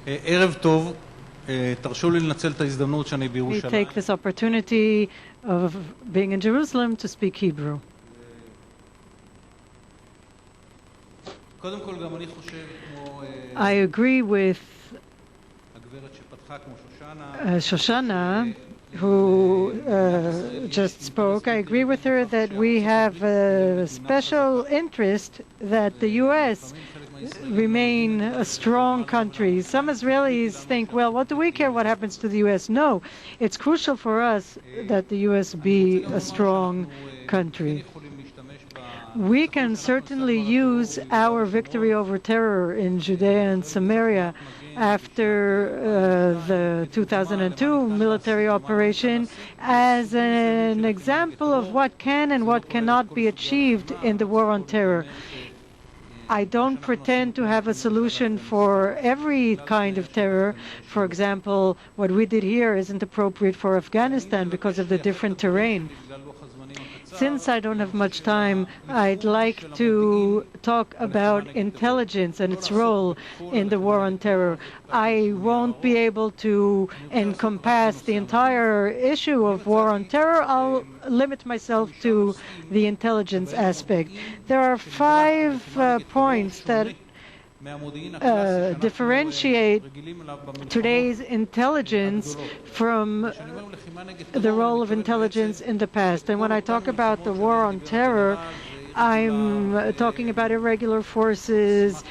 ערב טוב, תרשו לי לנצל את ההזדמנות שאני We בירושלים. take this opportunity of being in Jerusalem to speak Hebrew. קודם כל גם אני חושב כמו I agree with הגברת שפתחה, כמו שושנה, Shoshana, who just spoke. I agree with her that we have a special interest that the U.S. remain a strong country. Some Israelis think, well, what do we care what happens to the U.S.? No, it's crucial for us that the U.S. be a strong country. We can certainly use our victory over terror in Judea and Samaria after the 2002 military operation as an example of what can and what cannot be achieved in the war on terror. I don't pretend to have a solution for every kind of terror. For example, what we did here isn't appropriate for Afghanistan because of the different terrain. Since I don't have much time, I'd like to talk about intelligence and its role in the war on terror. I won't be able to encompass the entire issue of war on terror. I'll limit myself to the intelligence aspect. There are 5 points that differentiate today's intelligence from the role of intelligence in the past. And when I talk about the war on terror, I'm talking about irregular forces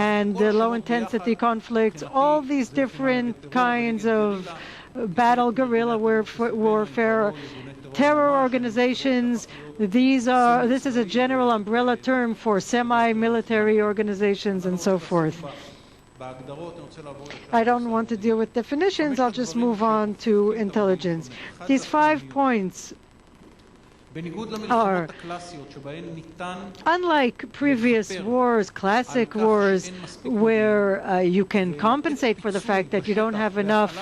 and the low-intensity conflicts, all these different kinds of battle, guerrilla warfare, terror organizations. This is a general umbrella term for semi-military organizations and so forth. I don't want to deal with definitions. I'll just move on to intelligence. These 5 points are, unlike previous wars, classic wars, where you can compensate for the fact that you don't have enough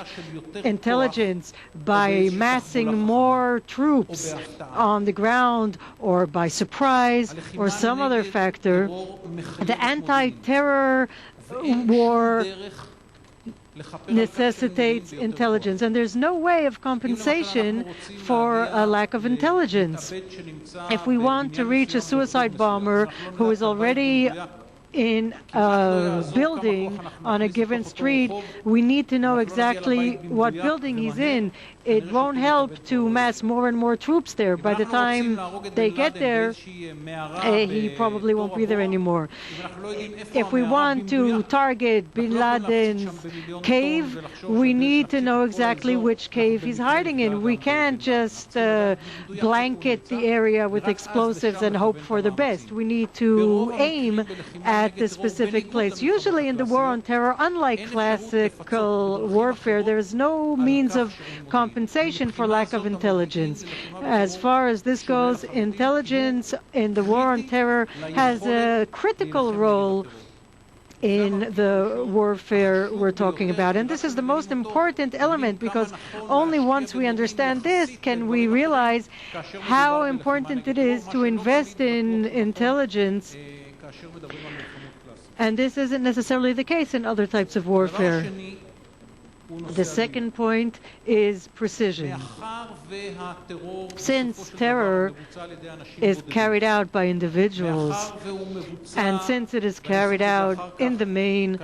intelligence by massing more troops on the ground or by surprise or some other factor, the anti-terror war necessitates intelligence, and there's no way of compensation for a lack of intelligence. If we want to reach a suicide bomber who is already in a building on a given street, we need to know exactly what building he's in. It won't help to mass more and more troops there. By the time they get there, he probably won't be there anymore. If we want to target Bin Laden's cave, we need to know exactly which cave he's hiding in. We can't just blanket the area with explosives and hope for the best. We need to aim at the specific place. Usually in the war on terror, unlike classical warfare, there is no means of compensation for lack of intelligence. As far as this goes, intelligence in the war on terror has a critical role in the warfare we're talking about. And this is the most important element, because only once we understand this can we realize how important it is to invest in intelligence. And this isn't necessarily the case in other types of warfare. The second point is precision. Since terror is carried out by individuals, and since it is carried out in the main,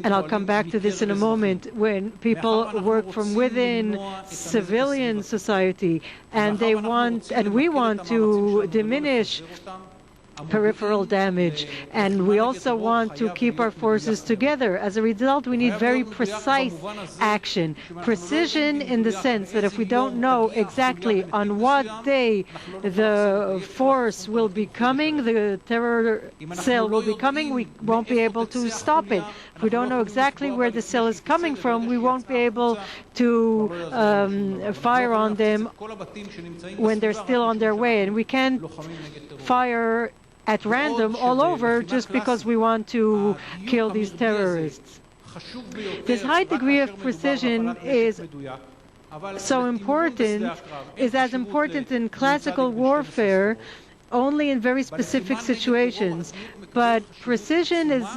and I'll come back to this in a moment, when people work from within civilian society, and we want to diminish peripheral damage, and we also want to keep our forces together. As a result, we need very precise action. Precision in the sense that if we don't know exactly on what day the force will be coming, the terror cell will be coming, we won't be able to stop it. If we don't know exactly where the cell is coming from, we won't be able to fire on them when they're still on their way. And we can't fire at random all over just because we want to kill these terrorists. This high degree of precision is so important, is as important in classical warfare only in very specific situations. But precision is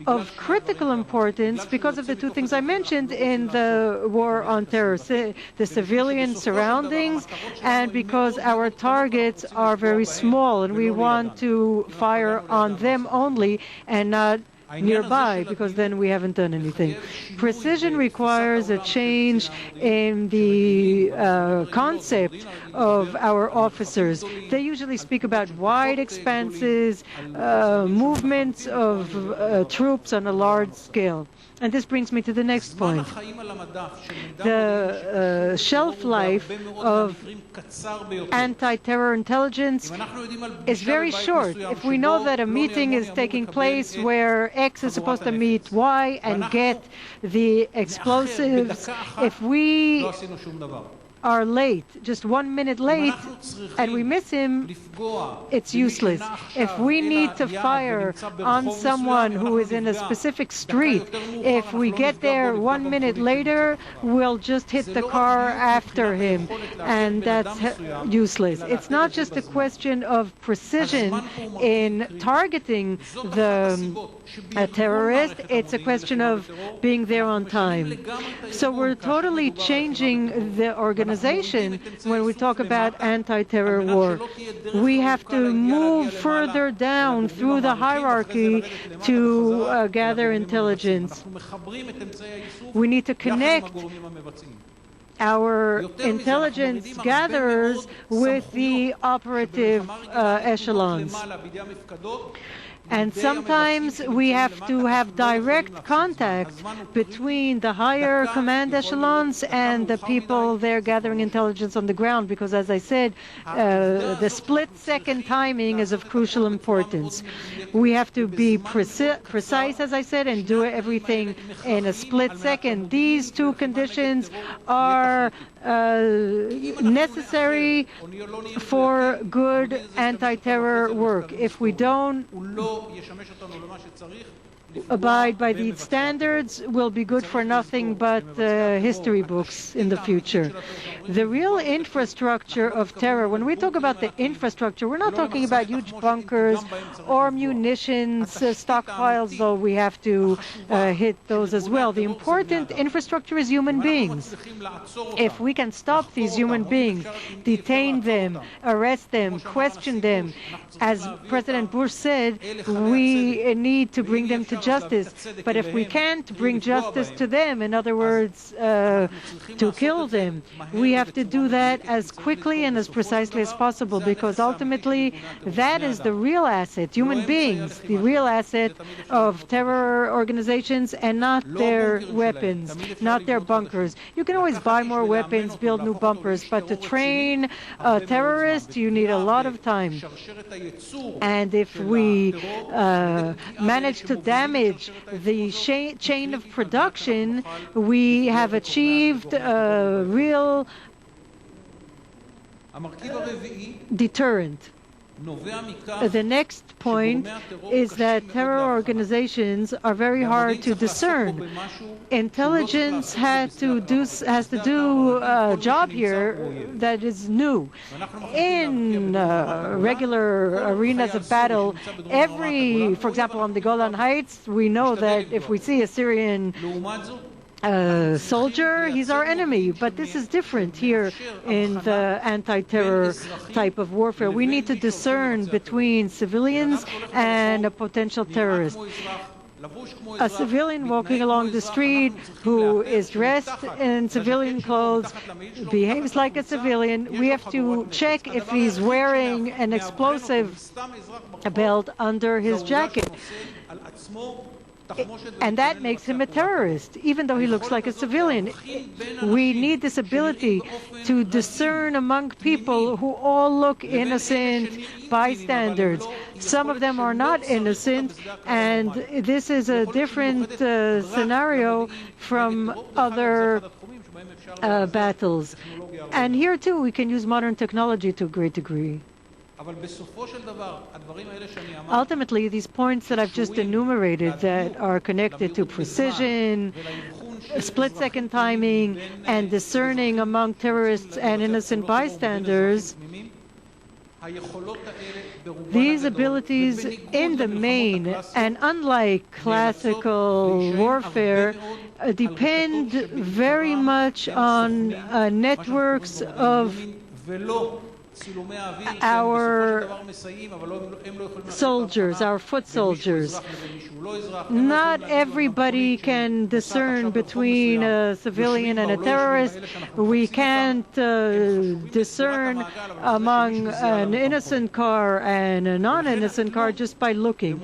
of critical importance because of the two things I mentioned in the war on terror, the civilian surroundings, and because our targets are very small and we want to fire on them only and not nearby, because then we haven't done anything. Precision requires a change in the concept of our officers. They usually speak about wide expanses, movements of troops on a large scale. And this brings me to the next point. The shelf life of anti-terror intelligence is very short. If we know that a meeting is taking place where X is supposed to meet Y and get the explosives, if we are late, just 1 minute late, and we miss him, it's useless. If we need to fire on someone who is in a specific street, if we get there 1 minute later, we'll just hit the car after him, and that's useless. It's not just a question of precision in targeting the terrorist, it's a question of being there on time. So we're totally changing the organization when we talk about anti-terror war. We have to move further down through the hierarchy to gather intelligence. We need to connect our intelligence gatherers with the operative echelons. And sometimes we have to have direct contact between the higher command echelons and the people there gathering intelligence on the ground, because, as I said, the split-second timing is of crucial importance. We have to be precise, as I said, and do everything in a split second. These two conditions are necessary for good anti-terror work. If we don't abide by these standards, will be good for nothing but history books in the future. The real infrastructure of terror, when we talk about the infrastructure, we're not talking about huge bunkers or munitions, stockpiles, though we have to hit those as well. The important infrastructure is human beings. If we can stop these human beings, detain them, arrest them, question them, as President Bush said, we need to bring them to justice. But if we can't bring justice to them, in other words, to kill them, we have to do that as quickly and as precisely as possible, because ultimately that is the real asset, human beings, the real asset of terror organizations, and not their weapons, not their bunkers. You can always buy more weapons, build new bunkers, but to train a terrorist, you need a lot of time. And if we manage to damage the chain of production, we have achieved a real deterrent. The next point is that terror organizations are very hard to discern. Intelligence has to do a job here that is new. In regular arenas of battle, for example, on the Golan Heights, we know that if we see a Syrian soldier, he's our enemy. But this is different here in the anti-terror type of warfare. We need to discern between civilians and a potential terrorist. A civilian walking along the street who is dressed in civilian clothes behaves like a civilian. We have to check if he's wearing an explosive belt under his jacket. And that makes him a terrorist, even though he looks like a civilian. We need this ability to discern among people who all look innocent bystanders. Some of them are not innocent, and this is a different scenario from other battles. And here, too, we can use modern technology to a great degree. Ultimately, these points that I've just enumerated that are connected to precision, split-second timing, and discerning among terrorists and innocent bystanders These abilities in the main, and unlike classical warfare, depend very much on networks of our soldiers, our foot soldiers. Not everybody can discern between a civilian and a terrorist. We can't discern among an innocent car and a non-innocent car just by looking.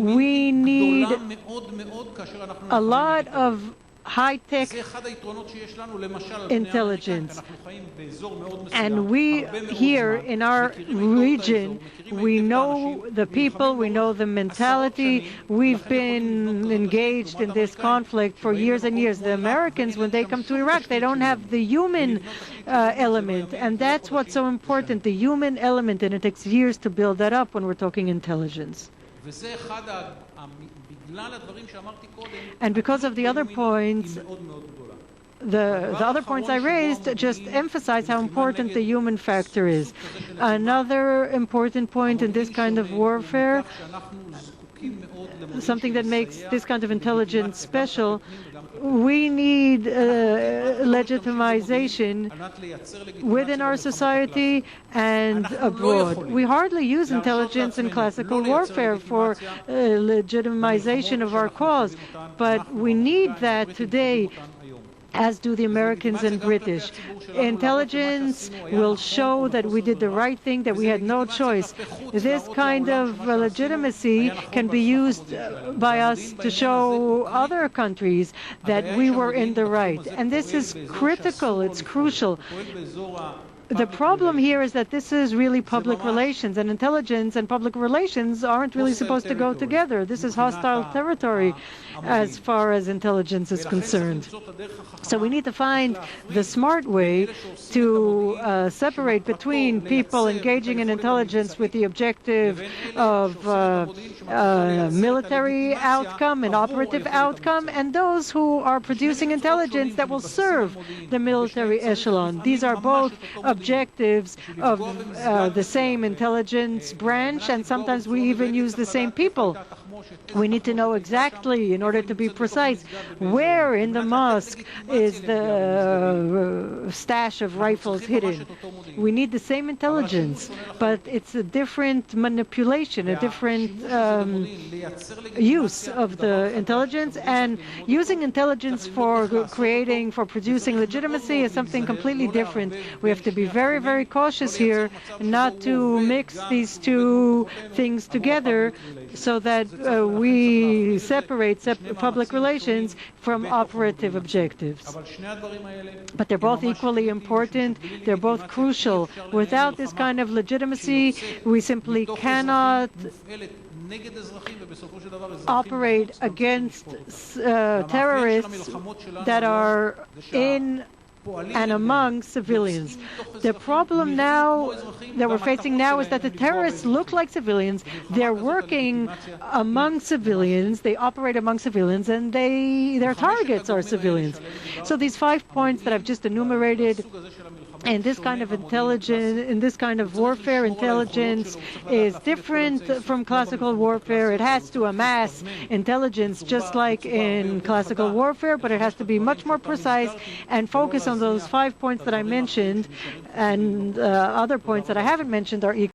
We need a lot of high-tech intelligence. And we here in our region, we know the people, we know the mentality. We've been engaged in this conflict for years and years. The Americans, when they come to Iraq, they don't have the human element. And that's what's so important, the human element. And it takes years to build that up when we're talking intelligence. And because of the other points, the other points I raised just emphasize how important the human factor is. Another important point in this kind of warfare, something that makes this kind of intelligence special, we need legitimization within our society and abroad. We hardly use intelligence in classical warfare for legitimization of our cause, but we need that today, as do the Americans and British. Intelligence will show that we did the right thing, that we had no choice. This kind of legitimacy can be used by us to show other countries that we were in the right. And this is critical, it's crucial. The problem here is that this is really public relations, and intelligence and public relations aren't really supposed to go together. This is hostile territory as far as intelligence is concerned. So we need to find the smart way to separate between people engaging in intelligence with the objective of military outcome and operative outcome, and those who are producing intelligence that will serve the military echelon. These are both objectives of the same intelligence branch, and sometimes we even use the same people. We need to know exactly, in order to be precise, where in the mosque is the stash of rifles hidden. We need the same intelligence, but it's a different manipulation, a different use of the intelligence, and using intelligence for producing legitimacy is something completely different. We have to be very, very cautious here not to mix these two things together so that we separate public relations from operative objectives. But they're both equally important. They're both crucial. Without this kind of legitimacy, we simply cannot operate against terrorists that are in and among civilians. The problem now that we're facing now is that the terrorists look like civilians. They're working among civilians, they operate among civilians, and their targets are civilians. So these 5 points that I've just enumerated, and this kind of intelligence, in this kind of warfare, intelligence is different from classical warfare. It has to amass intelligence just like in classical warfare, but it has to be much more precise and focus on those 5 points that I mentioned, and other points that I haven't mentioned are equal.